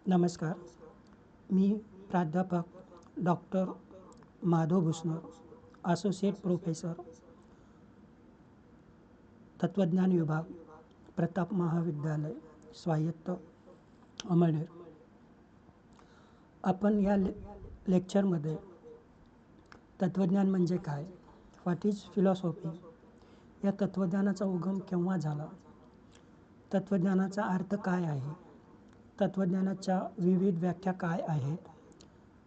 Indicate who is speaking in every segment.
Speaker 1: नमस्कार. मी प्राध्यापक doctor Madhav Bhusnar, associate professor, तत्त्वज्ञान विभाग, प्रताप महाविद्यालय, स्वायत्त, अमळनेर. आपण या लेक्चरमध्ये तत्त्वज्ञान म्हणजे काय, व्हॉट इज फिलॉसॉफी, या तत्त्वज्ञानाचा उगम केव्हा झाला, तत्त्वज्ञानाचा अर्थ काय आहे, तत्त्वज्ञानाच्या विविध व्याख्या काय आहेत,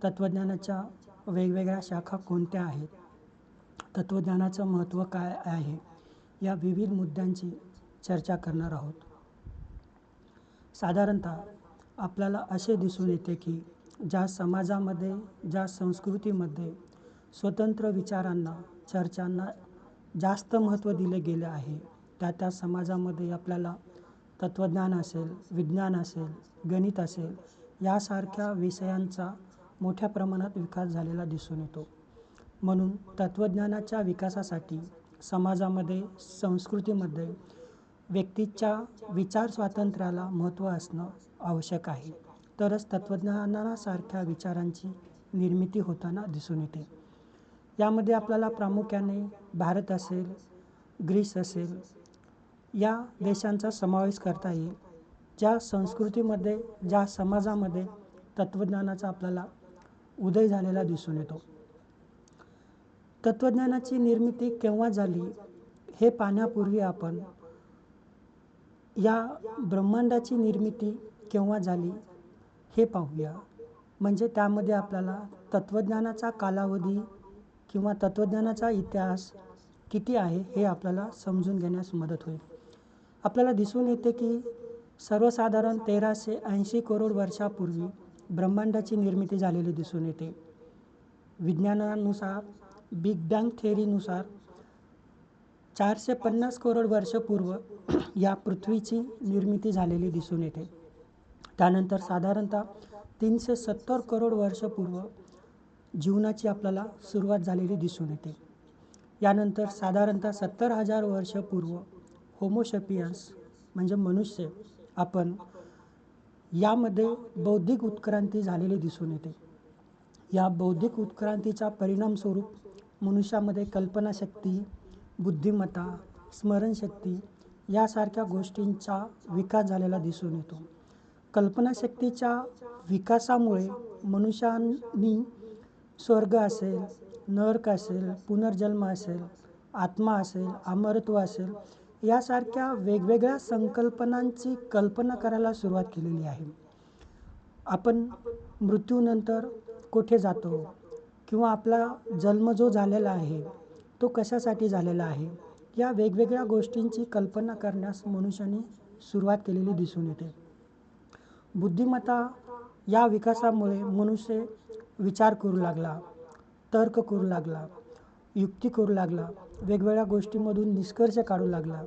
Speaker 1: तत्त्वज्ञानाच्या वेगवेगळ्या शाखा कोणत्या आहेत, तत्त्वज्ञानाचं महत्त्व काय आहे, या विविध मुद्द्यांची चर्चा करणार आहोत. साधारणतः आपल्याला असे दिसून येते की ज्या समाजामध्ये, ज्या संस्कृतीमध्ये स्वतंत्र विचारांना, चर्चांना जास्त महत्त्व दिले गेले आहे, त्या समाजामध्ये आपल्याला तत्त्वज्ञान असेल, विज्ञान असेल, गणित असेल, यासारख्या विषयांचा मोठ्या प्रमाणात विकास झालेला दिसून येतो. म्हणून तत्त्वज्ञानाच्या विकासासाठी समाजामध्ये, संस्कृतीमध्ये व्यक्तीच्या विचार स्वातंत्र्याला महत्त्व असणं आवश्यक आहे. तरच तत्त्वज्ञानासारख्या विचारांची निर्मिती होताना दिसून येते. यामध्ये आपल्याला प्रामुख्याने भारत असेल, ग्रीस असेल, या देशांचा समावेश करता येईल, ज्या संस्कृतीमध्ये, ज्या समाजामध्ये तत्त्वज्ञानाचा आपल्याला उदय झालेला दिसून येतो. तत्त्वज्ञानाची निर्मिती केव्हा झाली हे पाहण्यापूर्वी आपण या ब्रह्मांडाची निर्मिती केव्हा झाली हे पाहूया. म्हणजे त्यामध्ये आपल्याला तत्त्वज्ञानाचा कालावधी किंवा तत्त्वज्ञानाचा इतिहास किती आहे हे आपल्याला समजून घेण्यास मदत होईल. आपल्याला दिसून येते की सर्वसाधारण 1380 करोड वर्षापूर्वी ब्रह्मांडाची निर्मिती झालेली दिसून येते. विज्ञानानुसार, बिग बँग थेअरीनुसार 450 करोड वर्षपूर्व या पृथ्वीची निर्मिती झालेली दिसून येते. त्यानंतर साधारणतः 370 करोड वर्षपूर्व जीवनाची आपल्याला सुरुवात झालेली दिसून येते. यानंतर साधारणतः 70,000 वर्षपूर्व होमोसेपियन्स म्हणजे मनुष्य आपण यामध्ये बौद्धिक उत्क्रांती झालेली दिसून येते. या बौद्धिक उत्क्रांतीचा परिणामस्वरूप मनुष्यामध्ये कल्पनाशक्ती, बुद्धिमत्ता, स्मरणशक्ती यासारख्या गोष्टींचा विकास झालेला दिसून येतो. कल्पनाशक्तीच्या विकासामुळे मनुष्यांनी स्वर्ग असेल, नरक असेल, पुनर्जन्म असेल, आत्मा असेल, अमरत्व असेल, यासारख्या वेगवेगळ्या संकल्पनांची कल्पना करायला सुरुवात केलेली आहे. आपण मृत्यूनंतर कुठे जातो किंवा आपला जन्म जो झालेला आहे तो कशासाठी झालेला आहे, या वेगवेगळ्या गोष्टींची कल्पना करण्यास मनुष्याने सुरुवात केलेली दिसून येते. बुद्धिमत्ता या विकासामुळे मनुष्य विचार करू लागला, तर्क करू लागला, युक्ती करू लागला, वेगवेगळ्या गोष्टींमधून निष्कर्ष काढू लागला.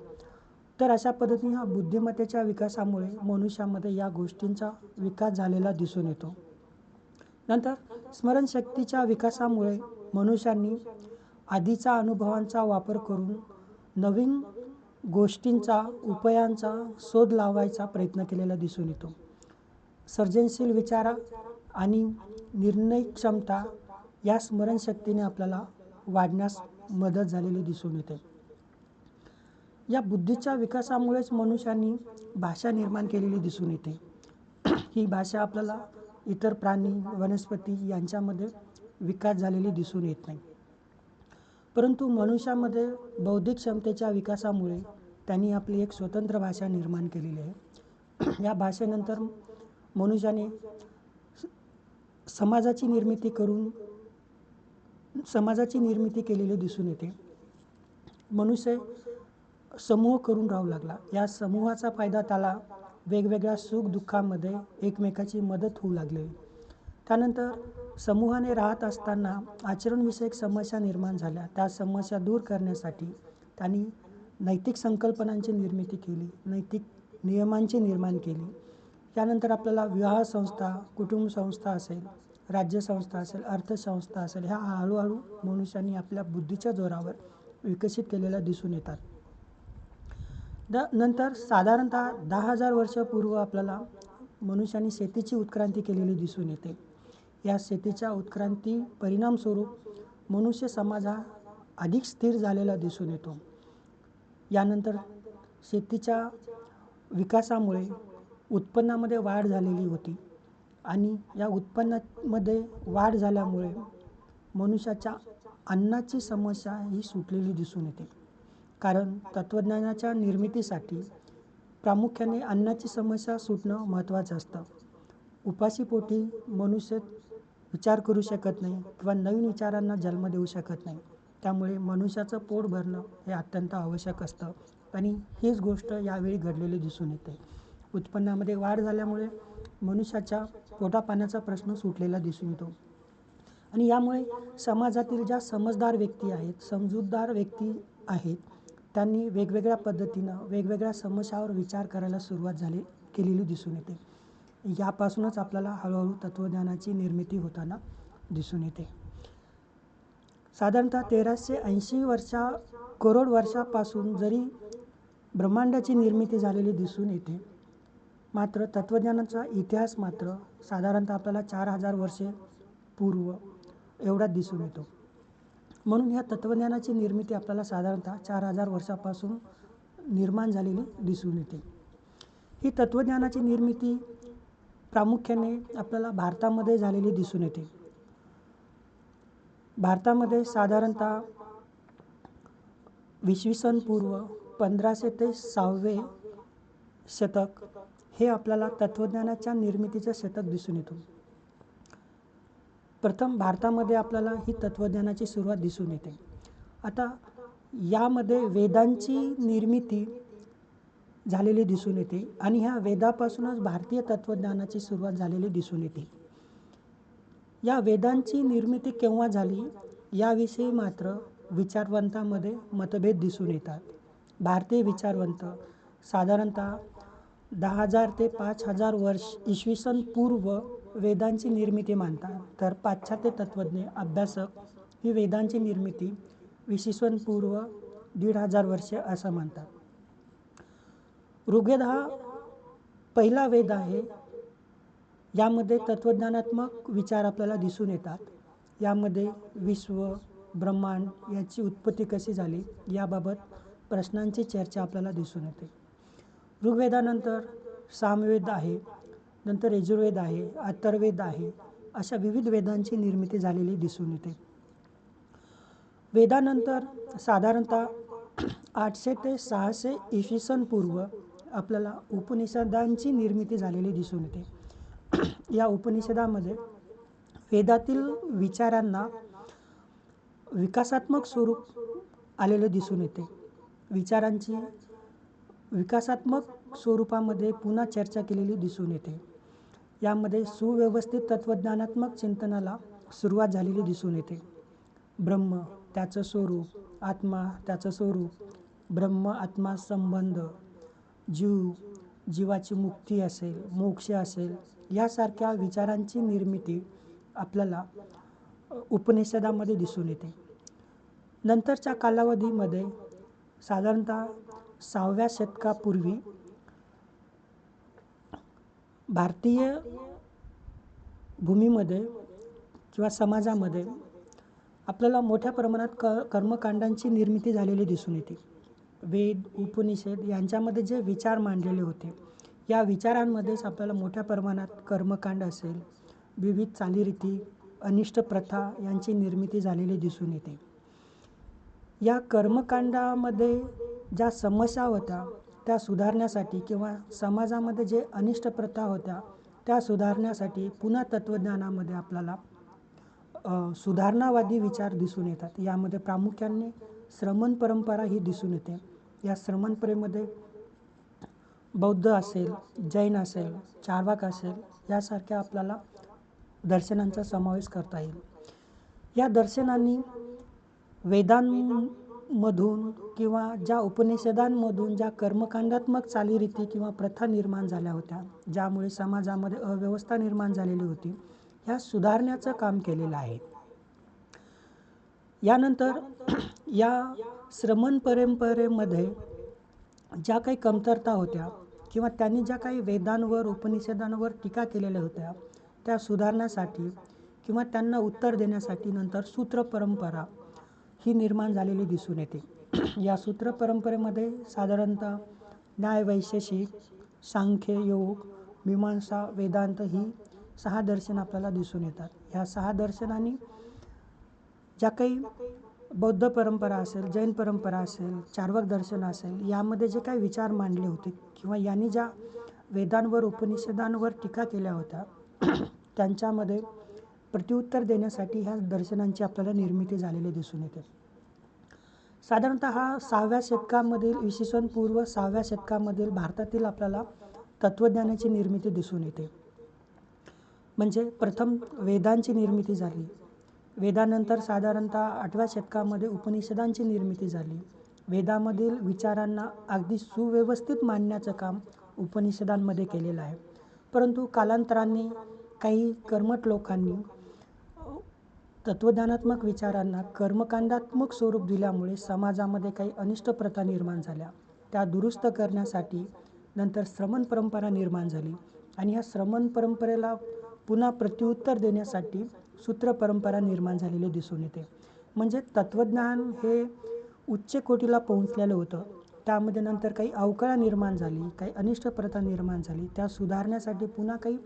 Speaker 1: तर अशा पद्धतीने ह्या बुद्धिमत्तेच्या विकासामुळे मनुष्यामध्ये या गोष्टींचा विकास झालेला दिसून येतो. नंतर स्मरणशक्तीच्या विकासामुळे मनुष्यांनी आधीच्या अनुभवांचा वापर करून नवीन गोष्टींचा, उपायांचा शोध लावायचा प्रयत्न केलेला दिसून येतो. सर्जनशील विचार आणि निर्णय क्षमता या स्मरणशक्तीने आपल्याला वाढण्यास मदत झालेली दिसून येते. या बुद्धीच्या विकासामुळेच मनुष्यांनी भाषा निर्माण केलेली दिसून येते. ही भाषा आपल्याला इतर प्राणी, वनस्पती यांच्यामध्ये विकास झालेली दिसून येत नाही. परंतु मनुष्यामध्ये बौद्धिक क्षमतेच्या विकासामुळे त्यांनी आपली एक स्वतंत्र भाषा निर्माण केलेली आहे. या भाषेनंतर मनुष्याने समाजाची निर्मिती केलेली दिसून येते. मनुष्य समूह करून राहू लागला. या समूहाचा फायदा त्याला वेगवेगळ्या सुखदुःखामध्ये एकमेकाची मदत होऊ लागली. त्यानंतर समूहाने राहत असताना आचरणविषयक समस्या निर्माण झाल्या. त्या समस्या दूर करण्यासाठी त्यांनी नैतिक संकल्पनांची निर्मिती केली, नैतिक नियमांची निर्माण केली. त्यानंतर आपल्याला विवाह संस्था, कुटुंब संस्था असेल, राज्यसंस्था असेल, अर्थसंस्था असेल, ह्या हळूहळू मनुष्यांनी आपल्या बुद्धीच्या जोरावर विकसित केलेल्या दिसून येतात. नंतर साधारणतः 10,000 वर्षापूर्व आपल्याला मनुष्याने शेतीची उत्क्रांती केलेली दिसून येते. या शेतीच्या उत्क्रांती परिणामस्वरूप मनुष्य समाज हा अधिक स्थिर झालेला दिसून येतो. यानंतर शेतीच्या विकासामुळे उत्पन्नामध्ये वाढ झालेली होती आणि या उत्पन्नामध्ये वाढ झाल्यामुळे मनुष्याच्या अन्नाची समस्या ही सुटलेली दिसून येते. कारण तत्त्वज्ञानाच्या निर्मितीसाठी प्रामुख्याने अन्नाची समस्या सुटणं महत्त्वाचं असतं. उपाशीपोटी मनुष्य विचार करू शकत नाही किंवा नवीन विचारांना जन्म देऊ शकत नाही. त्यामुळे मनुष्याचं पोट भरणं हे अत्यंत आवश्यक असतं आणि हीच गोष्ट यावेळी घडलेली दिसून येते. उत्पन्नामध्ये वाढ झाल्यामुळे मनुष्याच्या पोटापाण्याचा प्रश्न सुटलेला दिसून येतो आणि यामुळे समाजातील ज्या समजदार व्यक्ती आहेत, समजूतदार व्यक्ती आहेत, त्यांनी वेगवेगळ्या पद्धतीनं वेगवेगळ्या समस्यावर विचार करायला सुरुवात केलेली दिसून येते. यापासूनच आपल्याला हळूहळू तत्त्वज्ञानाची निर्मिती होताना दिसून येते. साधारणतः 1380 करोड वर्षापासून जरी ब्रह्मांडाची निर्मिती झालेली दिसून येते, मात्र तत्त्वज्ञानाचा इतिहास मात्र साधारणतः आपल्याला 4000 वर्षे पूर्व एवढाच दिसून येतो. म्हणून ह्या तत्त्वज्ञानाची निर्मिती आपल्याला साधारणतः 4000 वर्षापासून निर्माण झालेली दिसून येते. ही तत्त्वज्ञानाची निर्मिती प्रामुख्याने आपल्याला भारतामध्ये झालेली दिसून येते. भारतामध्ये साधारणतः इसवी सन पूर्व 1500 ते 6वे शतक हे आपल्याला तत्त्वज्ञानाच्या निर्मितीचं शतक दिसून येतो. प्रथम भारतामध्ये आपल्याला ही तत्त्वज्ञानाची सुरुवात दिसून येते. आता यामध्ये वेदांची निर्मिती झालेली दिसून येते आणि ह्या वेदापासूनच भारतीय तत्त्वज्ञानाची सुरुवात झालेली दिसून येते. या वेदांची निर्मिती केव्हा झाली याविषयी मात्र विचारवंतांमध्ये मतभेद दिसून येतात. भारतीय विचारवंत साधारणतः 10,000 ते 5,000 वर्ष इसवी सन पूर्व वेदांची निर्मिती मानतात, तर पाश्चात्य तत्त्वज्ञ अभ्यासक ही वेदांची निर्मिती इसवी सन पूर्व 1,500 वर्षे असं मानतात. ऋग्वेद हा पहिला वेद आहे. यामध्ये तत्त्वज्ञानात्मक विचार आपल्याला दिसून येतात. यामध्ये विश्व, ब्रह्मांड याची उत्पत्ती कशी झाली याबाबत प्रश्नांची चर्चा आपल्याला दिसून येते. ऋग्वेदानंतर सामवेद आहे, नंतर यजुर्वेद आहे, अथर्ववेद आहे, अशा विविध वेदांची निर्मिती झालेली दिसून येते. वेदानंतर साधारणतः 800 ते 600 इसवी सन पूर्व आपल्याला उपनिषदांची निर्मिती झालेली दिसून येते. या उपनिषदामध्ये वेदातील विचारांना विकासात्मक स्वरूप आलेले दिसून येते. विचारांची विकासात्मक स्वरूपामध्ये पुन्हा चर्चा केलेली दिसून येते. यामध्ये सुव्यवस्थित तत्त्वज्ञानात्मक चिंतनाला सुरुवात झालेली दिसून येते. ब्रह्म, त्याचं स्वरूप, आत्मा, त्याचं स्वरूप, ब्रह्म आत्मा संबंध, जीवाची मुक्ती असेल, मोक्ष असेल, यासारख्या विचारांची निर्मिती आपल्याला उपनिषदामध्ये दिसून येते. नंतरच्या कालावधीमध्ये साधारणतः 6व्या शतकापूर्वी भारतीय भूमीमध्ये किंवा समाजामध्ये आपल्याला मोठ्या प्रमाणात कर्मकांडांची निर्मिती झालेली दिसून येते. वेद, उपनिषद यांच्यामध्ये जे विचार मांडलेले होते, या विचारांमध्येच आपल्याला मोठ्या प्रमाणात कर्मकांड असेल, विविध चालीरीती, अनिष्ट प्रथा यांची निर्मिती झालेली दिसून येते. या कर्मकांडामध्ये ज्या समस्या होत्या त्या सुधारण्यासाठी किंवा समाजामध्ये जे अनिष्ट प्रथा होत्या त्या सुधारण्यासाठी पुन्हा तत्त्वज्ञानामध्ये आपल्याला सुधारणावादी विचार दिसून येतात. यामध्ये प्रामुख्याने श्रमण परंपरा ही दिसून येते. या श्रमण परंपरेमध्ये बौद्ध असेल, जैन असेल, चार्वाक असेल, यासारख्या आपल्याला दर्शनांचा समावेश करता येईल. या दर्शनांनी वेदांमधून किंवा ज्या उपनिषदांमधून ज्या कर्मकांडात्मक चालीरीती किंवा प्रथा निर्माण झाल्या होत्या, ज्यामुळे समाजामध्ये अव्यवस्था निर्माण झालेली होती, ह्या सुधारण्याचं काम केलेलं आहे. यानंतर या श्रमण परंपरेमध्ये ज्या काही कमतरता होत्या किंवा त्यांनी ज्या काही वेदांवर उपनिषदांवर टीका केलेल्या होत्या त्या सुधारण्यासाठी किंवा त्यांना उत्तर देण्यासाठी नंतर सूत्र परंपरा ही निर्माण झालेली दिसून येते. या सूत्र परंपरेमध्ये साधारणतः न्याय, वैशेषिक, सांख्य, योग, मीमांसा, वेदांत ही 6 दर्शन आपल्याला दिसून येतात. ह्या 6 दर्शनांनी ज्या काही बौद्ध परंपरा असेल, जैन परंपरा असेल, चार्वाक दर्शन असेल, यामध्ये जे काही विचार मांडले होते किंवा यांनी ज्या वेदांवर उपनिषदांवर टीका केल्या होत्या त्यांच्यामध्ये प्रत्युत्तर देण्यासाठी ह्या दर्शनांची आपल्याला निर्मिती झालेली दिसून येते. साधारणतः 6व्या शतकामधील इसवी सन पूर्व 6व्या शतकामधील भारतातील आपल्याला तत्त्वज्ञानाची निर्मिती दिसून येते. म्हणजे प्रथम वेदांची निर्मिती झाली. वेदानंतर साधारणतः 8व्या शतकामध्ये उपनिषदांची निर्मिती झाली. वेदामधील विचारांना अगदी सुव्यवस्थित मांडण्याचं काम उपनिषदांमध्ये केलेलं आहे. परंतु कालांतराने काही कर्मठ लोकांनी तत्त्वज्ञानात्मक विचारांना कर्मकांडात्मक स्वरूप दिल्यामुळे समाजामध्ये काही अनिष्ट प्रथा निर्माण झाल्या. त्या दुरुस्त करण्यासाठी नंतर श्रमण परंपरा निर्माण झाली आणि ह्या श्रमण परंपरेला पुन्हा प्रत्युत्तर देण्यासाठी सूत्र परंपरा निर्माण झालेली दिसून येते. म्हणजे तत्त्वज्ञान हे उच्च कोटीला पोहोचलेलं होतं. त्यामध्ये नंतर काही अवकळा निर्माण झाली, काही अनिष्ट प्रथा निर्माण झाली. त्या सुधारण्यासाठी पुन्हा काही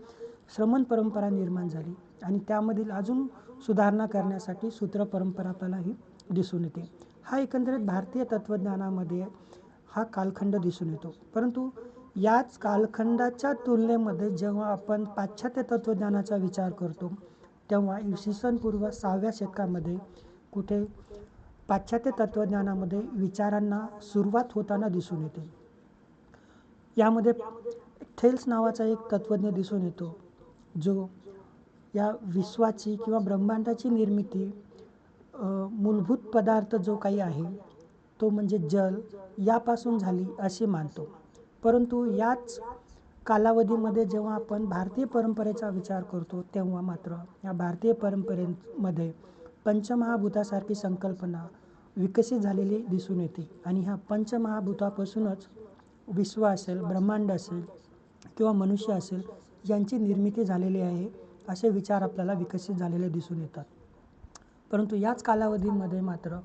Speaker 1: श्रमण परंपरा निर्माण झाली आणि त्यामधील अजून सुधारणा करण्यासाठी सूत्र परंपरा आपल्याला ही दिसून येते. हा एकंदरीत भारतीय तत्त्वज्ञानामध्ये हा कालखंड दिसून येतो. परंतु याच कालखंडाच्या तुलनेमध्ये जेव्हा आपण पाश्चात्य तत्त्वज्ञानाचा विचार करतो तेव्हा इसवी सन पूर्व 6व्या शतकामध्ये कुठे पाश्चात्य तत्त्वज्ञानामध्ये विचारांना सुरुवात होताना दिसून येते. यामध्ये थेल्स नावाचा एक तत्त्वज्ञ दिसून येतो जो या विश्वाची किंवा ब्रह्मांडाची निर्मिती मूलभूत पदार्थ जो काही आहे तो म्हणजे जल यापासून झाली असे मानतो. परंतु याच कालावधीमध्ये जेव्हा आपण भारतीय परंपरेचा विचार करतो तेव्हा मात्र या भारतीय परंपरेमध्ये पंचमहाभूतासारखी संकल्पना विकसित झालेली दिसून येते आणि ह्या पंचमहाभूतापासूनच विश्व असेल, ब्रह्मांड असेल किंवा मनुष्य असेल यांची निर्मिती झालेली आहे असे विचार आपल्याला विकसित झालेले दिसून येतात. परंतु याच कालावधीमध्ये मात्र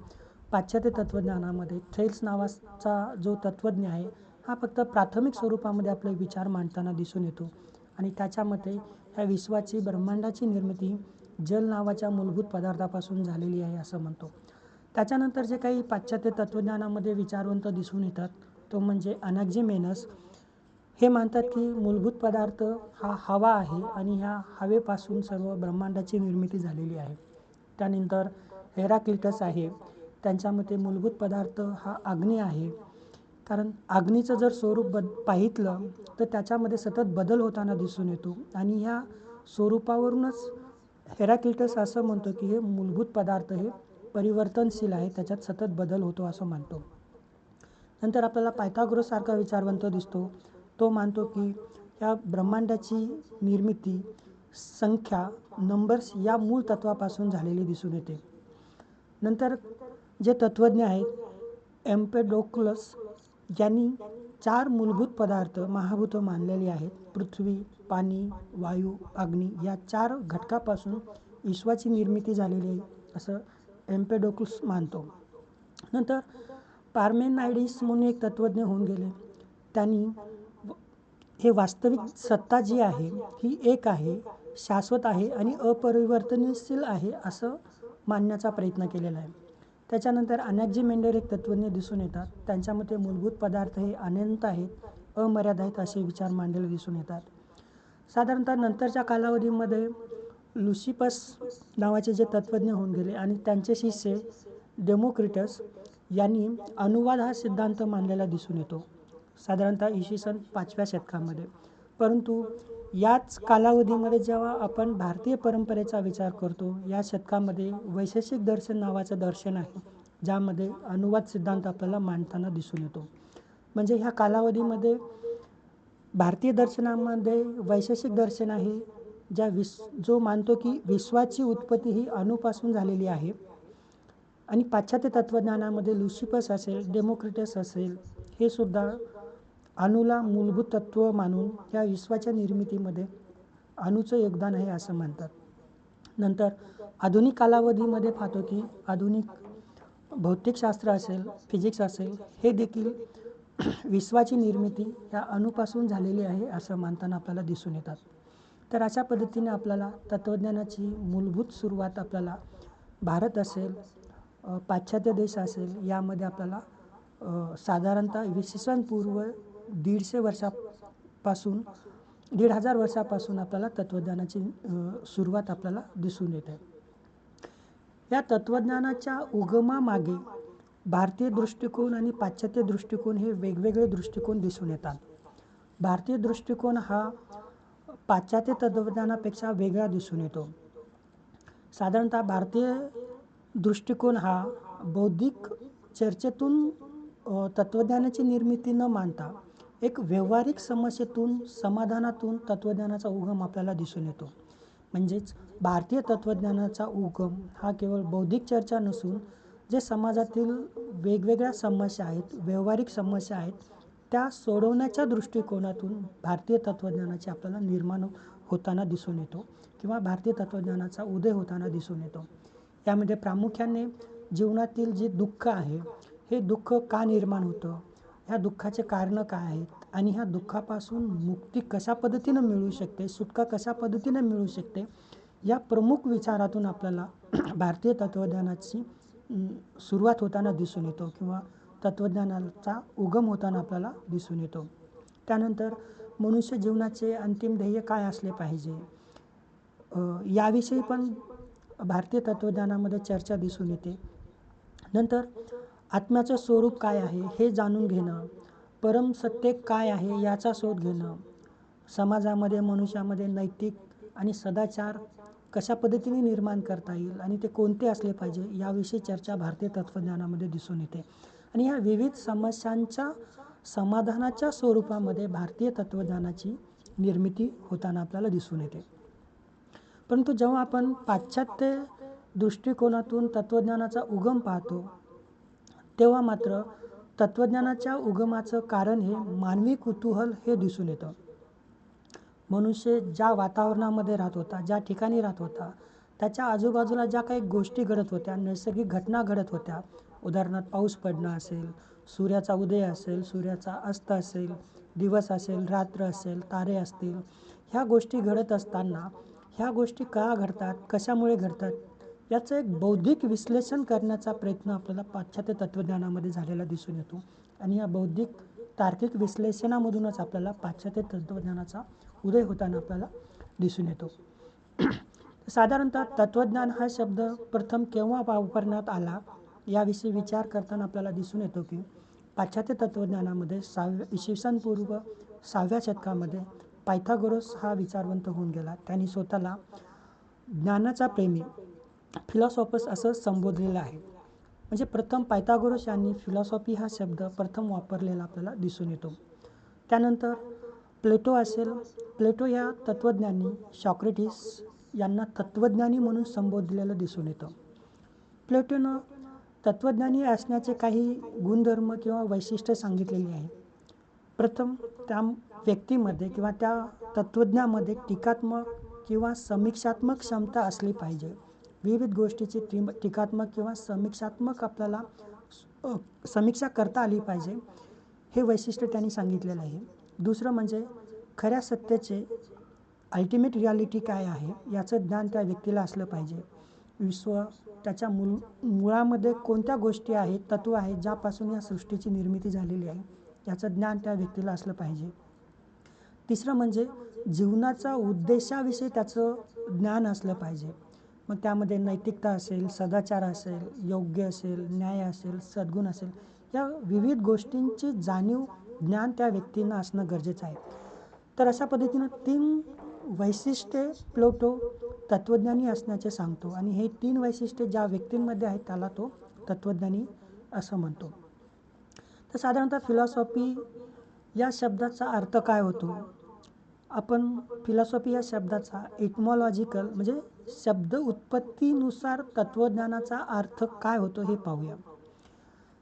Speaker 1: पाश्चात्य तत्त्वज्ञानामध्ये थेल्स नावाचा जो तत्त्वज्ञ आहे हा फक्त प्राथमिक स्वरूपामध्ये आपले विचार मांडताना दिसून येतो आणि त्याच्या मते ह्या विश्वाची ब्रह्मांडाची निर्मिती जल नावाच्या मूलभूत पदार्थापासून झालेली आहे असं म्हणतो. त्याच्यानंतर जे काही पाश्चात्य तत्त्वज्ञानामध्ये विचारवंत दिसून येतात तो म्हणजे अनाक्झिमेनस. हे मानतात की मूलभूत पदार्थ हा हवा आहे आणि ह्या हवेपासून सर्व ब्रह्मांडाची निर्मिती झालेली आहे. त्यानंतर हेराक्लिटस आहे. त्यांच्या मते मूलभूत पदार्थ हा अग्नी आहे. कारण अग्नीचं जर स्वरूप पाहितलं तर त्याच्यामध्ये सतत बदल होताना दिसून येतो आणि ह्या स्वरूपावरूनच हेराक्लिटस असं म्हणतो की हे मूलभूत पदार्थ हे परिवर्तनशील आहे, त्याच्यात सतत बदल होतो असं मानतो. नंतर आपल्याला पायथागोरससारखा विचारवंत दिसतो. तो मानतो की या ब्रह्मांडाची निर्मिती संख्या नंबर्स या मूळ तत्वापासून झालेली दिसून येते. नंतर जे तत्त्वज्ञ आहेत एम्पेडोक्लस यांनी 4 मूलभूत पदार्थ महाभूत मानलेली आहेत. पृथ्वी, पाणी, वायू, अग्नी या 4 घटकापासून विश्वाची निर्मिती झालेली आहे असं एम्पेडोक्लस मानतो. नंतर पार्मेनाइडिस म्हणून एक तत्त्वज्ञ होऊन गेले. त्यांनी हे वास्तविक सत्ता जी आहे ही एक आहे, शाश्वत आहे आणि अपरिवर्तनशील आहे असं मानण्याचा प्रयत्न केलेला आहे. त्याच्यानंतर अनाक्झिमेंडर एक तत्त्वज्ञ दिसून येतात. त्यांच्या मते मूलभूत पदार्थ हे अनंत आहेत, अमर्यादित आहेत असे विचार मांडलेले दिसून येतात. साधारणतः नंतरच्या कालावधीमध्ये लुसिपस नावाचे जे तत्त्वज्ञ होऊन गेले आणि त्यांचे शिष्य डेमोक्रिटस यांनी अनुवाद हा सिद्धांत मांडलेला दिसून येतो साधारणतः इसवी सन 5व्या शतकामध्ये. परंतु याच कालावधीमध्ये जेव्हा आपण भारतीय परंपरेचा विचार करतो या शतकामध्ये वैशेषिक दर्शन नावाचं दर्शन आहे ज्यामध्ये अनुवाद सिद्धांत आपल्याला मांडताना दिसून येतो. म्हणजे ह्या कालावधीमध्ये भारतीय दर्शनामध्ये वैशेषिक दर्शन आहे जो मानतो की विश्वाची उत्पत्ती ही अणूपासून झालेली आहे आणि पाश्चात्य तत्त्वज्ञानामध्ये लुसिपस असेल, डेमोक्रिटस असेल हे सुद्धा अणूला मूलभूत तत्त्व मानून या विश्वाच्या निर्मितीमध्ये अणूचं योगदान आहे असं म्हणतात. नंतर आधुनिक कालावधीमध्ये पाहतो की आधुनिक भौतिकशास्त्र असेल, फिजिक्स असेल, हे देखील विश्वाची निर्मिती या अणूपासून झालेली आहे असं मानताना आपल्याला दिसून येतात. तर अशा पद्धतीने आपल्याला तत्त्वज्ञानाची मूलभूत सुरुवात आपल्याला भारत असेल, पाश्चात्य देश असेल, यामध्ये आपल्याला साधारणतः इसवी पूर्व 150 वर्षापासून 1500 वर्षापासून आपल्याला तत्त्वज्ञानाची सुरुवात आपल्याला दिसून येते. या तत्त्वज्ञानाच्या उगमामागे भारतीय दृष्टिकोन आणि पाश्चात्य दृष्टिकोन हे वेगवेगळे दृष्टिकोन दिसून येतात. भारतीय दृष्टिकोन हा पाश्चात्य तत्त्वज्ञानापेक्षा वेगळा दिसून येतो. साधारणतः भारतीय दृष्टिकोन हा बौद्धिक चर्चेतून तत्त्वज्ञानाची निर्मिती न मानता एक व्यावहारिक समस्येतून, समाधानातून तत्त्वज्ञानाचा उगम आपल्याला दिसून येतो. म्हणजेच भारतीय तत्त्वज्ञानाचा उगम हा केवळ बौद्धिक चर्चा नसून जे समाजातील वेगवेगळ्या समस्या आहेत, व्यावहारिक समस्या आहेत, त्या सोडवण्याच्या दृष्टिकोनातून भारतीय तत्त्वज्ञानाचे आपल्याला निर्माण होताना दिसून येतो किंवा भारतीय तत्त्वज्ञानाचा उदय होताना दिसून येतो. यामध्ये प्रामुख्याने जीवनातील जे दुःख आहे, हे दुःख का निर्माण होतं, ह्या दुःखाचे कारणं काय आहेत आणि ह्या दुःखापासून मुक्ती कशा पद्धतीनं मिळू शकते, सुटका कशा पद्धतीनं मिळू शकते, या प्रमुख विचारातून आपल्याला भारतीय तत्त्वज्ञानाची सुरुवात होताना दिसून येतो किंवा तत्त्वज्ञानाचा उगम होताना आपल्याला दिसून येतो. त्यानंतर मनुष्य जीवनाचे अंतिम ध्येय काय असले पाहिजे, याविषयी पण भारतीय तत्त्वज्ञानामध्ये चर्चा दिसून येते. नंतर आत्म्याचं स्वरूप काय आहे हे जाणून घेणं, परमसत्य काय आहे याचा शोध घेणं, समाजामध्ये मनुष्यामध्ये नैतिक आणि सदाचार कशा पद्धतीने निर्माण करता येईल आणि ते कोणते असले पाहिजे याविषयी चर्चा भारतीय तत्त्वज्ञानामध्ये दिसून येते. आणि ह्या विविध समस्यांच्या समाधानाच्या स्वरूपामध्ये भारतीय तत्त्वज्ञानाची निर्मिती होताना आपल्याला दिसून येते. परंतु जेव्हा आपण पाश्चात्य दृष्टिकोनातून तत्त्वज्ञानाचा उगम पाहतो, तेव्हा मात्र तत्त्वज्ञानाच्या उगमाचं कारण हे मानवी कुतूहल हे दिसून येतं. मनुष्य ज्या वातावरणामध्ये राहत होता, ज्या ठिकाणी राहत होता, त्याच्या आजूबाजूला ज्या काही गोष्टी घडत होत्या, नैसर्गिक घटना घडत होत्या, उदाहरणार्थ पाऊस पडणं असेल, सूर्याचा उदय असेल, सूर्याचा अस्त असेल, दिवस असेल, रात्र असेल, तारे असतील, ह्या गोष्टी घडत असताना ह्या गोष्टी का घडतात, कशामुळे घडतात, याचं एक बौद्धिक विश्लेषण करण्याचा प्रयत्न आपल्याला पाश्चात्य तत्त्वज्ञानामध्ये झालेला दिसून येतो. आणि या बौद्धिक तार्किक विश्लेषणामधूनच आपल्याला पाश्चात्य तत्त्वज्ञानाचा उदय होताना आपल्याला दिसून येतो. साधारणतः तत्त्वज्ञान हा शब्द प्रथम केव्हा वापरण्यात आला याविषयी विचार करताना आपल्याला दिसून येतो की पाश्चात्य तत्त्वज्ञानामध्ये इसवी पूर्व 6व्या शतकामध्ये पायथागोरस हा विचारवंत होऊन गेला. त्यांनी स्वतःला ज्ञानाचा प्रेमी, फिलॉसॉफर्स असं संबोधलेलं आहे. म्हणजे प्रथम पायथागोरस यांनी फिलॉसॉफी हा शब्द प्रथम वापरलेला आपल्याला दिसून येतो. त्यानंतर प्लेटो असेल, प्लेटो या तत्त्वज्ञानी सॉक्रेटिस यांना तत्त्वज्ञानी म्हणून संबोधलेलं दिसून येतं. प्लेटोनं तत्त्वज्ञानी असण्याचे काही गुणधर्म किंवा वैशिष्ट्य सांगितलेली आहे. प्रथम त्या व्यक्तीमध्ये किंवा त्या तत्त्वज्ञामध्ये टीकात्मक किंवा समीक्षात्मक क्षमता असली पाहिजे. विविध गोष्टीची टीकात्मक किंवा समीक्षात्मक आपल्याला समीक्षा करता आली पाहिजे, हे वैशिष्ट्य त्यांनी सांगितलेलं आहे. दुसरं म्हणजे खऱ्या सत्याचे अल्टिमेट रियालिटी काय आहे याचं ज्ञान त्या व्यक्तीला असलं पाहिजे. विश्व त्याच्या मुळामध्ये कोणत्या गोष्टी आहेत, तत्त्व आहेत, ज्यापासून या सृष्टीची निर्मिती झालेली आहे याचं ज्ञान त्या व्यक्तीला असलं पाहिजे. तिसरं म्हणजे जीवनाचा उद्देशाविषयी त्याचं ज्ञान असलं पाहिजे. मग त्यामध्ये नैतिकता असेल, सदाचार असेल, योग्य असेल, न्याय असेल, सद्गुण असेल, या विविध गोष्टींची जाणीव, ज्ञान त्या व्यक्तींना असणं गरजेचं आहे. तर अशा पद्धतीनं 3 वैशिष्ट्ये प्लेटो तत्त्वज्ञानी असण्याचे सांगतो आणि हे 3 वैशिष्ट्ये ज्या व्यक्तींमध्ये आहेत त्याला तो तत्त्वज्ञानी असं म्हणतो. तर साधारणतः फिलॉसॉफी या शब्दाचा अर्थ काय होतो, आपण फिलॉसॉफी या शब्दाचा एटमॉलॉजिकल म्हणजे शब्द उत्पत्तीनुसार तत्त्वज्ञानाचा अर्थ काय होतो हे पाहूया.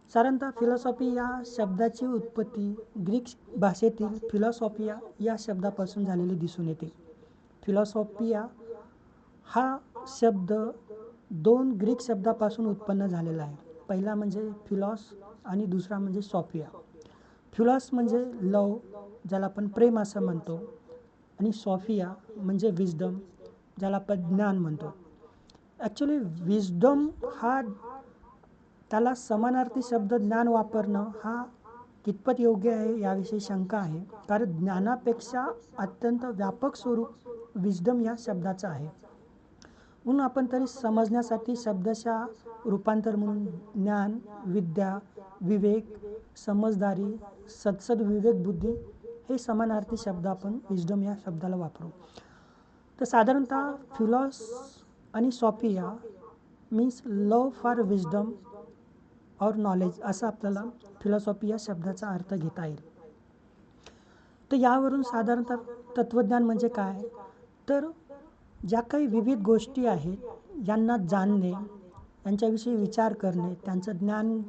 Speaker 1: साधारणतः फिलॉसॉफी या शब्दाची उत्पत्ती ग्रीक भाषेतील फिलॉसॉफिया या शब्दापासून झालेली दिसून येते. फिलॉसॉफिया हा शब्द 2 ग्रीक शब्दापासून उत्पन्न झालेला आहे. पहिला म्हणजे फिलॉस आणि दुसरा म्हणजे सॉफिया. फिलॉस म्हणजे लव, ज्याला आपण प्रेम असं म्हणतो, आणि सॉफिया म्हणजे विजडम, ज्याला आपण ज्ञान म्हणतो. ॲक्च्युली विजडम हा त्याला समानार्थी शब्द ज्ञान वापरणं हा कितपत योग्य आहे याविषयी शंका आहे, कारण ज्ञानापेक्षा अत्यंत व्यापक स्वरूप विजडम या शब्दाचं आहे. म्हणून आपण तरी समजण्यासाठी शब्दशः रूपांतर म्हणून ज्ञान, विद्या, विवेक, समजदारी, सद्सद विवेक बुद्धी हे समानार्थी शब्द आपण विजडम या शब्दाला वापरू. तर साधारणतः फिलॉस आणि सॉफिया मीन्स लव फॉर विजडम और नॉलेज असं आपल्याला फिलॉसॉफी या शब्दाचा अर्थ घेता येईल. तर यावरून साधारणतः तत्त्वज्ञान म्हणजे काय, तर ज्या काही विविध गोष्टी आहेत यांना जाणणे, यांच्याविषयी विचार करणे, त्यांचं ज्ञान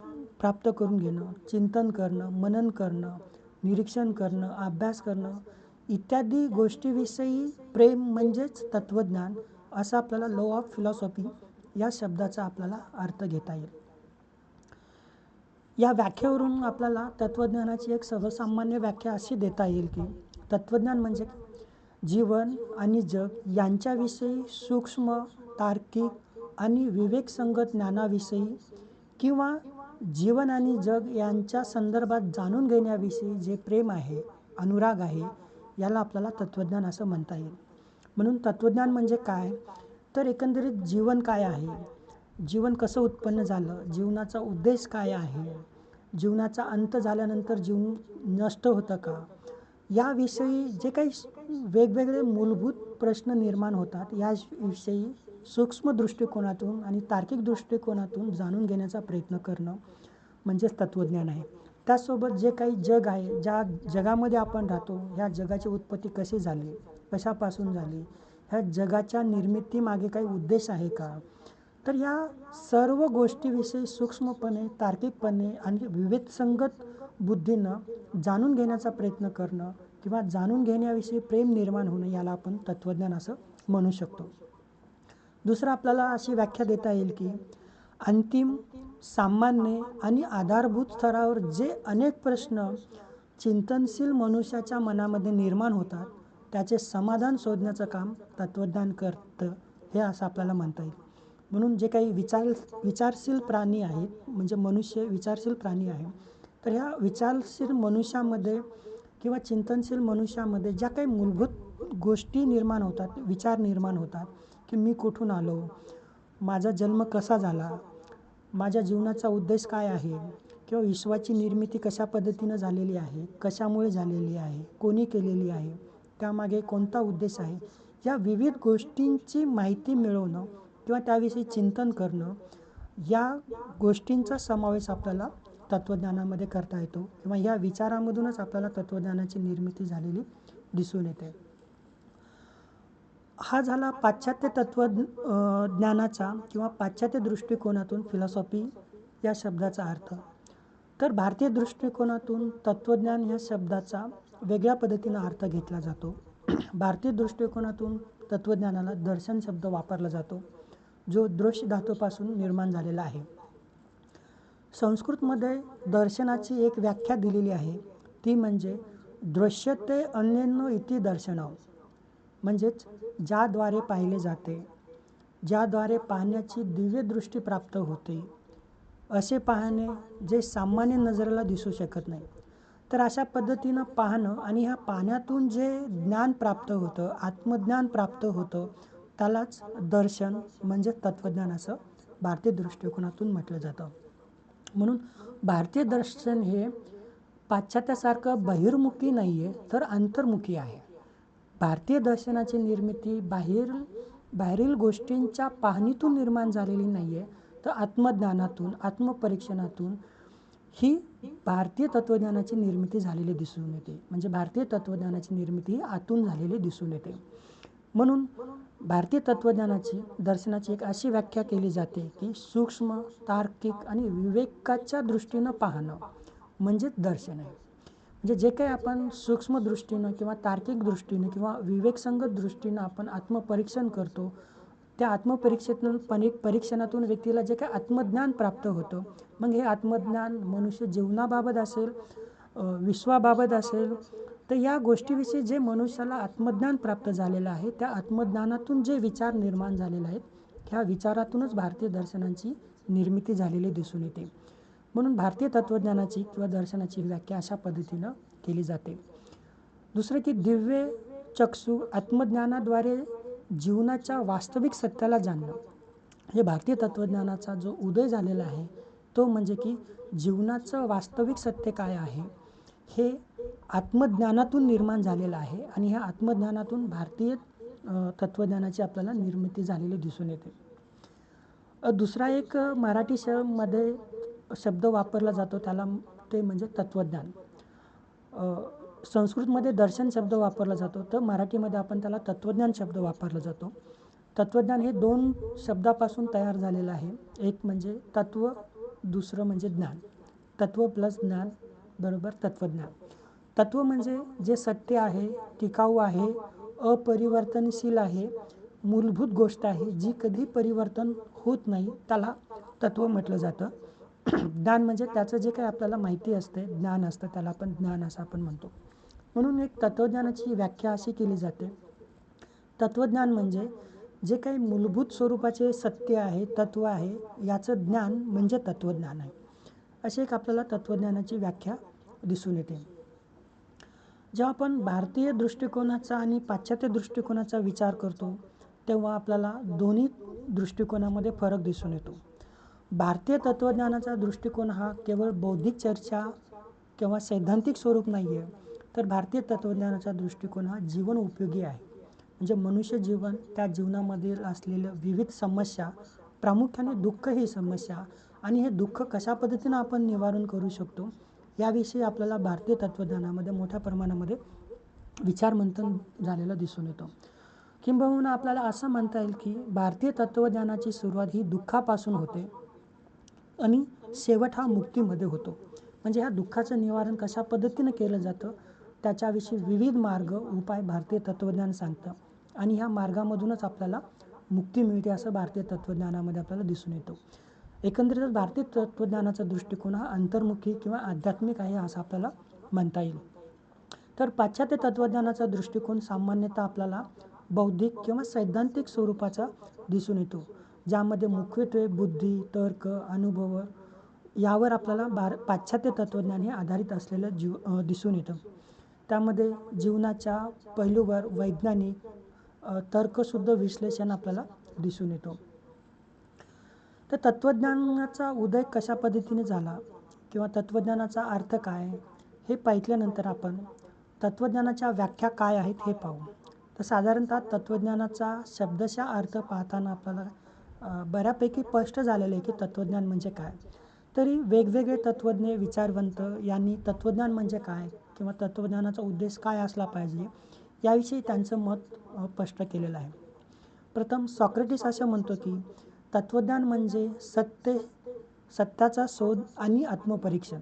Speaker 1: प्राप्त करून घेणं, चिंतन करणं, मनन करणं, निरीक्षण करणं, अभ्यास करणं इत्यादी गोष्टीविषयी प्रेम म्हणजेच तत्त्वज्ञान असं आपल्याला लॉ ऑफ फिलॉसॉफी या शब्दाचा आपल्याला अर्थ घेता येईल. या व्याख्येवरून आपल्याला तत्त्वज्ञानाची एक सर्वसामान्य व्याख्या अशी देता येईल की तत्त्वज्ञान म्हणजे जीवन आणि जग यांच्याविषयी सूक्ष्म, तार्किक आणि विवेकसंगत ज्ञानाविषयी किंवा जीवन आणि जग यांच्या संदर्भात जाणून घेण्याविषयी जे प्रेम आहे, अनुराग आहे, याला आपल्याला तत्त्वज्ञान असं म्हणता येईल. म्हणून तत्त्वज्ञान म्हणजे काय, तर एकंदरीत जीवन काय आहे, जीवन कसं उत्पन्न झालं, जीवनाचा उद्देश काय आहे, जीवनाचा अंत झाल्यानंतर जीवन नष्ट होतं का, याविषयी जे काही वेगवेगळे मूलभूत प्रश्न निर्माण होतात याविषयी सूक्ष्म दृष्टिकोनातून आणि तार्किक दृष्टिकोनातून जाणून घेण्याचा प्रयत्न करणं म्हणजेच तत्त्वज्ञान आहे. त्यासोबत जे काही जग आहे, ज्या जगामध्ये आपण राहतो, ह्या जगाची उत्पत्ती कशी झाली, कशापासून झाली, ह्या जगाच्या निर्मितीमागे काही उद्देश आहे का, तर या सर्व गोष्टीविषयी सूक्ष्मपणे, तार्किकपणे आणि विवेकसंगत बुद्धीनं जाणून घेण्याचा प्रयत्न करणं किंवा जाणून घेण्याविषयी प्रेम निर्माण होणं याला आपण तत्त्वज्ञान असं म्हणू शकतो. दुसरं आपल्याला अशी व्याख्या देता येईल की अंतिम, सामान्य आणि आधारभूत स्तरावर जे अनेक प्रश्न चिंतनशील मनुष्याच्या मनामध्ये निर्माण होतात त्याचे समाधान शोधण्याचं काम तत्त्वज्ञान करतं, हे असं आपल्याला म्हणता येईल. म्हणून जे काही विचारशील प्राणी आहेत, म्हणजे मनुष्य विचारशील प्राणी आहे, तर ह्या विचारशील मनुष्यामध्ये किंवा चिंतनशील मनुष्यामध्ये ज्या काही मूलभूत गोष्टी निर्माण होतात, विचार निर्माण होतात की मी कुठून आलो, माझा जन्म कसा झाला, माझ्या जीवनाचा उद्देश काय आहे, किंवा विश्वाची निर्मिती कशा पद्धतीनं झालेली आहे, कशामुळे झालेली आहे, कोणी केलेली आहे, त्यामागे कोणता उद्देश आहे, या विविध गोष्टींची माहिती मिळवणं किंवा त्याविषयी चिंतन करणं, या गोष्टींचा समावेश आपल्याला तत्त्वज्ञानामध्ये करता येतो किंवा या विचारामधूनच आपल्याला तत्त्वज्ञानाची निर्मिती झालेली दिसून येते. हा झाला पाश्चात्य ज्ञानाचा किंवा पाश्चात्य दृष्टिकोनातून फिलॉसॉफी या शब्दाचा अर्थ. तर भारतीय दृष्टिकोनातून तत्त्वज्ञान या शब्दाचा वेगळ्या पद्धतीनं अर्थ घेतला जातो. भारतीय दृष्टिकोनातून तत्त्वज्ञानाला दर्शन शब्द वापरला जातो, जो दृश्य धातूपासून निर्माण झालेला आहे. संस्कृतमध्ये दर्शनाची एक व्याख्या दिलेली आहे, ती म्हणजे दृश्यते अन्येनो इति दर्शनम, म्हणजेच ज्याद्वारे पाहिले जाते, ज्याद्वारे पाहण्याची दिव्य दृष्टी प्राप्त होते, असे पाहणे जे सामान्य नजरेला दिसू शकत नाही. तर अशा पद्धतीनं पाहणं आणि ह्या पाहण्यातून जे ज्ञान प्राप्त होतं, आत्मज्ञान प्राप्त होतं, त्यालाच दर्शन म्हणजे तत्त्वज्ञान असं भारतीय दृष्टिकोनातून म्हटलं जातं. म्हणून भारतीय दर्शन हे पाश्चात्यासारखं बहिर्मुखी नाही आहे, तर अंतर्मुखी आहे. भारतीय दर्शनाची निर्मिती बाहेरील गोष्टींच्या पाहणीतून निर्माण झालेली नाही आहे, तर आत्मज्ञानातून, आत्मपरीक्षणातून ही भारतीय तत्त्वज्ञानाची निर्मिती झालेली दिसून येते. म्हणजे भारतीय तत्त्वज्ञानाची निर्मिती आतून झालेली दिसून येते. म्हणून भारतीय तत्त्वज्ञानाची दर्शनाची एक अशी व्याख्या केली जाते की सूक्ष्म, तार्किक आणि विवेकाच्या दृष्टीनं पाहणं म्हणजेच दर्शन आहे. म्हणजे जे काही आपण सूक्ष्म दृष्टीनं किंवा तार्किक दृष्टीनं किंवा विवेकसंगत दृष्टीनं आपण आत्मपरीक्षण करतो, त्या परीक्षणातून व्यक्तीला जे काही आत्मज्ञान प्राप्त होतं, मग हे आत्मज्ञान मनुष्य जीवनाबाबत असेल, विश्वाबाबत असेल, तर या गोष्टीविषयी जे मनुष्याला आत्मज्ञान प्राप्त झालेलं आहे, त्या आत्मज्ञानातून जे विचार निर्माण झालेले आहेत, ह्या विचारातूनच भारतीय दर्शनांची निर्मिती झालेली दिसून येते. म्हणून भारतीय तत्त्वज्ञानाची किंवा दर्शनाची व्याख्या अशा पद्धतीनं केली जाते. दुसरं की दिव्य चक्षु आत्मज्ञानाद्वारे जीवनाच्या वास्तविक सत्याला जाणणं. हे भारतीय तत्त्वज्ञानाचा जो उदय झालेला आहे तो म्हणजे की जीवनाचं वास्तविक सत्य काय आहे हे आत्मज्ञानातून निर्माण झालेलं आहे आणि ह्या आत्मज्ञानातून भारतीय तत्त्वज्ञानाची आपल्याला निर्मिती झालेली दिसून येते. दुसरा एक मराठी मध्ये शब्द वापरला जातो त्याला ते म्हणजे तत्त्वज्ञान. संस्कृतमध्ये दर्शन शब्द वापरला जातो, तर मराठीमध्ये आपण त्याला तत्त्वज्ञान शब्द वापरला जातो. तत्त्वज्ञान हे 2 शब्दापासून तयार झालेलं आहे. एक म्हणजे तत्व, दुसरं म्हणजे ज्ञान. तत्व प्लस ज्ञान बरोबर तत्त्वज्ञान. तत्व म्हणजे जे सत्य आहे, टिकाऊ आहे, अपरिवर्तनशील आहे, मूलभूत गोष्ट आहे, जी कधी परिवर्तन होत नाही, त्याला तत्व म्हटलं जातं. ज्ञान म्हणजे त्याचं जे काही आपल्याला माहिती असते, ज्ञान असतं, त्याला आपण ज्ञान असं आपण म्हणतो. म्हणून एक तत्त्वज्ञानाची व्याख्या अशी केली जाते, तत्त्वज्ञान म्हणजे जे काही मूलभूत स्वरूपाचे सत्य आहे, तत्व आहे, याचं ज्ञान म्हणजे तत्त्वज्ञान आहे. अशी एक आपल्याला तत्त्वज्ञानाची व्याख्या दिसून येते. जेव्हा आपण भारतीय दृष्टिकोनाचा आणि पाश्चात्य दृष्टिकोनाचा विचार करतो तेव्हा आपल्याला दोन्ही दृष्टिकोनामध्ये फरक दिसून येतो. भारतीय तत्त्वज्ञानाचा दृष्टिकोन हा केवळ बौद्धिक चर्चा किंवा सैद्धांतिक स्वरूप नाही आहे, तर भारतीय तत्त्वज्ञानाचा दृष्टिकोन हा जीवन उपयोगी आहे. म्हणजे मनुष्य जीवन, त्या जीवनामधील असलेल्या विविध समस्या, प्रामुख्याने दुःख ही समस्या आणि हे दुःख कशा पद्धतीनं आपण निवारण करू शकतो याविषयी आपल्याला भारतीय तत्त्वज्ञानामध्ये मोठ्या प्रमाणामध्ये विचारमंथन झालेलं दिसून येतं. किंबहुना आपल्याला असं म्हणता येईल की भारतीय तत्त्वज्ञानाची सुरुवात ही दुःखापासून होते आणि शेवट हा मुक्तीमध्ये होतो. म्हणजे ह्या दुःखाचं निवारण कशा पद्धतीनं केलं जातं त्याच्याविषयी विविध मार्ग, उपाय भारतीय तत्त्वज्ञान सांगतं आणि ह्या मार्गामधूनच आपल्याला मुक्ती मिळते असं भारतीय तत्त्वज्ञानामध्ये आपल्याला दिसून येतो. एकंदरीतच भारतीय तत्त्वज्ञानाचा दृष्टिकोन हा अंतर्मुखी किंवा आध्यात्मिक आहे असं आपल्याला म्हणता येईल. तर पाश्चात्य तत्त्वज्ञानाचा दृष्टिकोन सामान्यतः आपल्याला बौद्धिक किंवा सैद्धांतिक स्वरूपाचा दिसून येतो, ज्यामध्ये मुख्यत्वे बुद्धी, तर्क, अनुभव यावर आपल्याला पाश्चात्य तत्त्वज्ञान हे आधारित असलेलं दिसून येतं. त्यामध्ये जीवनाच्या पैलूवर वैज्ञानिक तर्कशुद्ध विश्लेषण आपल्याला दिसून येतो. तर तत्त्वज्ञानाचा उदय कशा पद्धतीने झाला किंवा तत्त्वज्ञानाचा अर्थ काय हे पाहिल्यानंतर आपण तत्त्वज्ञानाच्या व्याख्या काय आहेत हे पाहू. तर साधारणतः तत्त्वज्ञानाचा शब्दशः अर्थ पाहताना आपल्याला बऱ्यापैकी स्पष्ट झालेलं आहे की तत्त्वज्ञान म्हणजे काय. तरी वेगवेगळे तत्त्वज्ञ, विचारवंत यांनी तत्त्वज्ञान म्हणजे काय किंवा तत्त्वज्ञानाचा उद्देश काय असला पाहिजे याविषयी त्यांचं मत स्पष्ट केलेलं आहे. प्रथम सॉक्रेटिस असं म्हणतो की तत्त्वज्ञान म्हणजे सत्याचा शोध आणि आत्मपरीक्षण.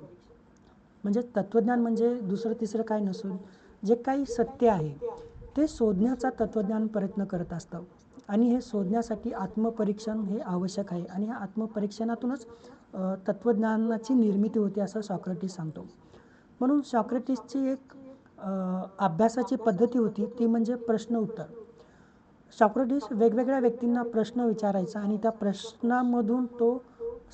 Speaker 1: म्हणजे तत्त्वज्ञान म्हणजे दुसरं तिसरं काय नसून जे काही सत्य आहे ते शोधण्याचा तत्त्वज्ञान प्रयत्न करत असतं आणि हे शोधण्यासाठी आत्मपरीक्षण हे आवश्यक आहे आणि ह्या आत्मपरीक्षणातूनच तत्त्वज्ञानाची निर्मिती होते असं सॉक्रेटिस सांगतो. म्हणून सॉक्रेटिसची एक अभ्यासाची पद्धती होती ती म्हणजे प्रश्न उत्तर. सॉक्रेटिस वेगवेगळ्या व्यक्तींना प्रश्न विचारायचा आणि त्या प्रश्नामधून तो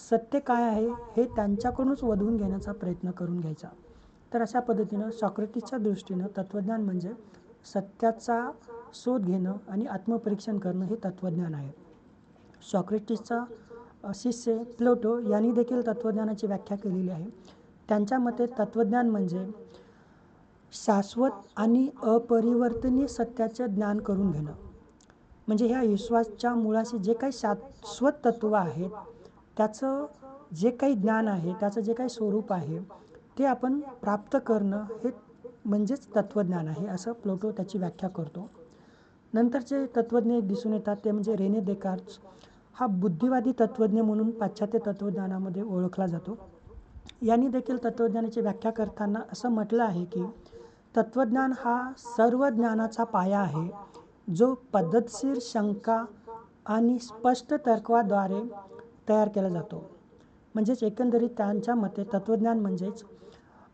Speaker 1: सत्य काय आहे हे त्यांच्याकडूनच वधवून घेण्याचा प्रयत्न करून घ्यायचा. तर अशा पद्धतीनं सॉक्रेटिसच्या दृष्टीनं तत्त्वज्ञान म्हणजे सत्याचा शोध घेणं आणि आत्मपरीक्षण करणं हे तत्त्वज्ञान आहे. सॉक्रेटिसचा शिष्य प्लेटो यांनी देखील तत्त्वज्ञानाची व्याख्या केलेली आहे. त्यांच्या मते तत्त्वज्ञान म्हणजे शाश्वत आणि अपरिवर्तनीय सत्याचे ज्ञान करून घेणं. म्हणजे ह्या विश्वाच्या मुळाशी जे काही शाश्वत तत्त्व आहेत त्याचं जे काही ज्ञान आहे, त्याचं जे काही स्वरूप आहे ते आपण प्राप्त करणं हे म्हणजेच तत्त्वज्ञान आहे असं प्लेटो त्याची व्याख्या करतो. नंतरचे तत्त्वज्ञ दिसून येतात ते म्हणजे रेने देकार्त. हा बुद्धिवादी तत्त्वज्ञ म्हणून पाश्चात्य तत्त्वज्ञानामध्ये ओळखला जातो. यांनी देखील तत्त्वज्ञानाची व्याख्या करताना असं म्हटलं आहे की तत्त्वज्ञान हा सर्व ज्ञानाचा पाया आहे, जो पद्धतशीर शंका आणि स्पष्ट तर्काद्वारे तयार केला जातो. म्हणजेच एकंदरीत त्यांच्या मते तत्त्वज्ञान म्हणजेच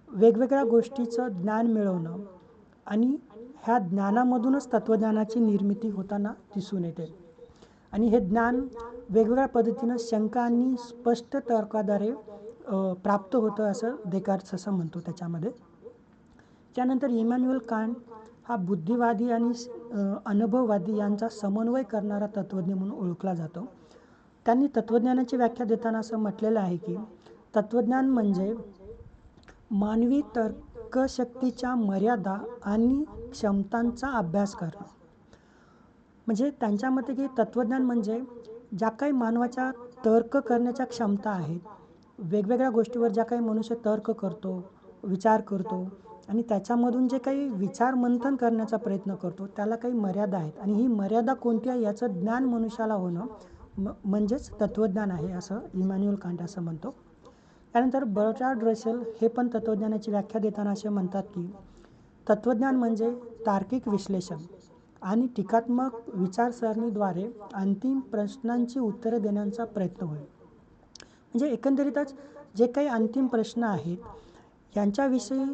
Speaker 1: वेगवेगळ्या गोष्टीचं ज्ञान मिळवणं आणि ह्या ज्ञानामधूनच तत्त्वज्ञानाची निर्मिती होताना दिसून येते. आणि हे ज्ञान वेगवेगळ्या पद्धतीनं शंका आणि स्पष्ट तर्काद्वारे प्राप्त होतं असं देकार्त असं म्हणतो त्याच्यामध्ये. त्यानंतर इमॅन्युअल कांट हा बुद्धिवादी आणि अनुभववादी यांचा समन्वय करणारा तत्त्वज्ञ म्हणून ओळखला जातो. त्यांनी तत्त्वज्ञानाची व्याख्या देताना असं म्हटलेलं आहे की तत्त्वज्ञान म्हणजे मानवी तर्कशक्तीच्या मर्यादा आणि क्षमतांचा अभ्यास करणं. म्हणजे त्यांच्या मते की तत्त्वज्ञान म्हणजे ज्या काही मानवाच्या तर्क करण्याच्या क्षमता आहेत, वेगवेगळ्या गोष्टीवर ज्या काही मनुष्य तर्क करतो, विचार करतो आणि त्याच्यामधून जे काही विचार मंथन करण्याचा प्रयत्न करतो त्याला काही मर्यादा आहेत आणि ही मर्यादा कोणती आहे याचं ज्ञान मनुष्याला होणं म्हणजेच तत्त्वज्ञान आहे असं इमॅन्युअल कांट असं म्हणतो. त्यानंतर बर्ट्रांड रसेल हे पण तत्त्वज्ञानाची व्याख्या देताना असे म्हणतात की तत्त्वज्ञान म्हणजे तार्किक विश्लेषण आणि टीकात्मक विचारसरणीद्वारे अंतिम प्रश्नांची उत्तरे देण्याचा प्रयत्न होईल. म्हणजे एकंदरीतच जे काही अंतिम प्रश्न आहेत यांच्याविषयी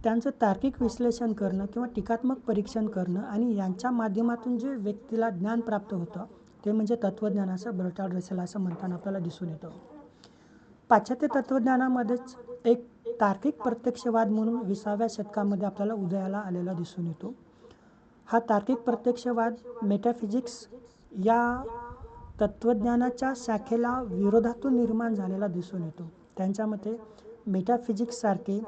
Speaker 1: त्यांचं तार्किक विश्लेषण करणं किंवा टीकात्मक परीक्षण करणं आणि यांच्या माध्यमातून जे व्यक्तीला ज्ञान प्राप्त होतं ते म्हणजे तत्त्वज्ञानाचं बर्ट्रांड रसेल असं म्हणताना आपल्याला दिसून येतं. पाश्चात्य तत्त्वज्ञानामध्येच एक तार्किक प्रत्यक्षवाद म्हणून 20व्या शतकामध्ये आपल्याला उदयाला आलेला दिसून येतो. हा तार्किक प्रत्यक्षवाद मेटाफिजिक्स या तत्त्वज्ञानाच्या शाखेला विरोधातून निर्माण झालेला दिसून येतो. त्यांच्या मते मेटाफिजिक्ससारखे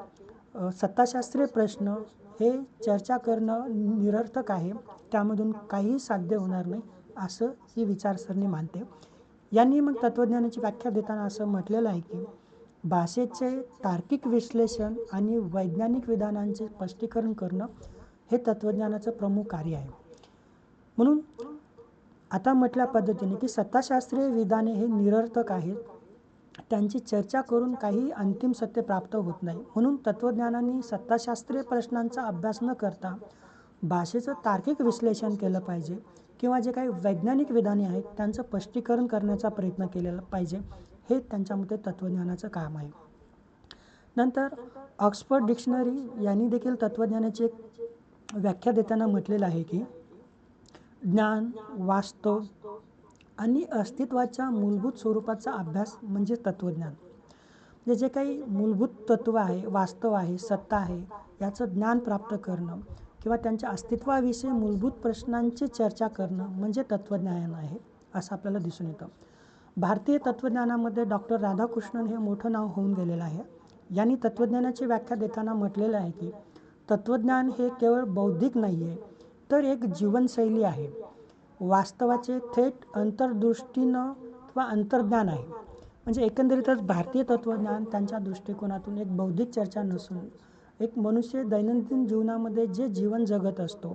Speaker 1: सत्ताशास्त्रीय प्रश्न हे चर्चा करणं निरर्थक आहे, त्यामधून काहीही साध्य होणार नाही असं ही विचारसरणी मानते. यांनी मग तत्त्वज्ञानाची व्याख्या देताना असं म्हटलेलं आहे की भाषेचे तार्किक विश्लेषण आणि वैज्ञानिक विधानांचे स्पष्टीकरण करणं हे तत्त्वज्ञानाचं प्रमुख कार्य आहे. म्हणून आता म्हटल्या पद्धतीने की सत्ताशास्त्रीय विधाने हे निरर्थक आहेत, त्यांची चर्चा करून काही अंतिम सत्य प्राप्त होत नाही. म्हणून तत्त्वज्ञानाने सत्ताशास्त्रीय प्रश्नांचा अभ्यास न करता भाषेचं तार्किक विश्लेषण केलं पाहिजे किंवा जे काही वैज्ञानिक विधाने आहेत त्यांचं स्पष्टीकरण करण्याचा प्रयत्न केलेला पाहिजे. हे त्यांच्या मते तत्त्वज्ञानाचं काम आहे. नंतर ऑक्सफर्ड डिक्शनरी यांनी देखील तत्त्वज्ञानाची एक व्याख्या देताना म्हटलेलं आहे की ज्ञान, वास्तव आणि अस्तित्वाच्या मूलभूत स्वरूपाचा अभ्यास म्हणजे तत्त्वज्ञान. म्हणजे जे काही मूलभूत तत्त्व आहे, वास्तव आहे, सत्ता आहे याचं ज्ञान प्राप्त करणं किंवा त्यांच्या अस्तित्वाविषयी मूलभूत प्रश्नांची चर्चा करणं म्हणजे तत्त्वज्ञान आहे असं आपल्याला दिसून येतं. भारतीय तत्त्वज्ञानामध्ये डॉक्टर राधाकृष्णन हे मोठं नाव होऊन गेलेलं आहे. यांनी तत्त्वज्ञानाची व्याख्या देताना म्हटलेलं आहे की तत्त्वज्ञान हे केवळ बौद्धिक नाही आहे, तर एक जीवनशैली आहे. वास्तवाचे थेट अंतर्दृष्टीनं किंवा अंतर्ज्ञान आहे. म्हणजे एकंदरीतच भारतीय तत्त्वज्ञान त्यांच्या दृष्टिकोनातून एक बौद्धिक चर्चा नसून एक मनुष्य दैनंदिन जीवनामध्ये जे जीवन जगत असतो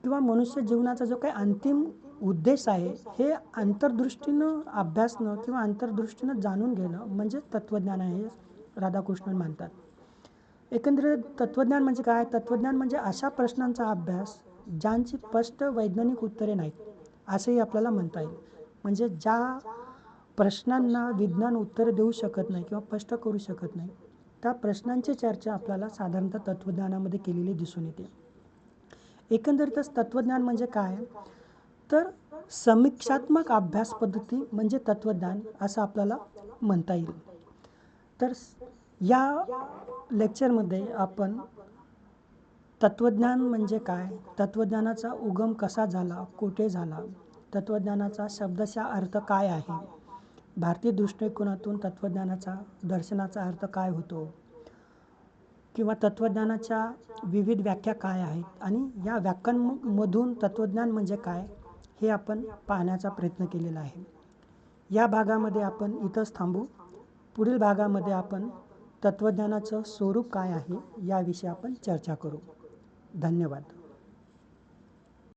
Speaker 1: किंवा मनुष्य जीवनाचा जो काही अंतिम उद्देश आहे हे अंतर्दृष्टीनं अभ्यासणं किंवा अंतर्दृष्टीनं जाणून घेणं म्हणजे तत्त्वज्ञान आहे राधाकृष्णन मानतात. एकंदरीत तत्त्वज्ञान म्हणजे काय? तत्त्वज्ञान म्हणजे अशा प्रश्नांचा अभ्यास ज्यांची स्पष्ट वैज्ञानिक उत्तरे नाहीत असंही आपल्याला म्हणता येईल. म्हणजे ज्या प्रश्नांना विज्ञान उत्तरे देऊ शकत नाही किंवा स्पष्ट करू शकत नाही त्या प्रश्नांची चर्चा आपल्याला साधारणतः तत्त्वज्ञानामध्ये केलेली दिसून येते. एकंदरीतच तत्त्वज्ञान म्हणजे काय? तर समीक्षात्मक अभ्यास पद्धती म्हणजे तत्त्वज्ञान असं आपल्याला म्हणता येईल. तर या लेक्चरमध्ये आपण तत्त्वज्ञान म्हणजे काय, तत्त्वज्ञानाचा उगम कसा झाला, कुठे झाला, तत्त्वज्ञानाचा शब्दशः अर्थ काय आहे, भारतीय दृष्टिकोनातून तत्त्वज्ञानाचा दर्शनाचा अर्थ काय होतो किंवा तत्त्वज्ञानाच्या विविध व्याख्या काय आहेत आणि या व्याख्यांमधून तत्त्वज्ञान म्हणजे काय हे आपण पाहण्याचा प्रयत्न केलेला आहे. या भागामध्ये आपण इथंच थांबू. पुढील भागामध्ये आपण तत्त्वज्ञानाचं स्वरूप काय आहे याविषयी आपण चर्चा करू. धन्यवाद.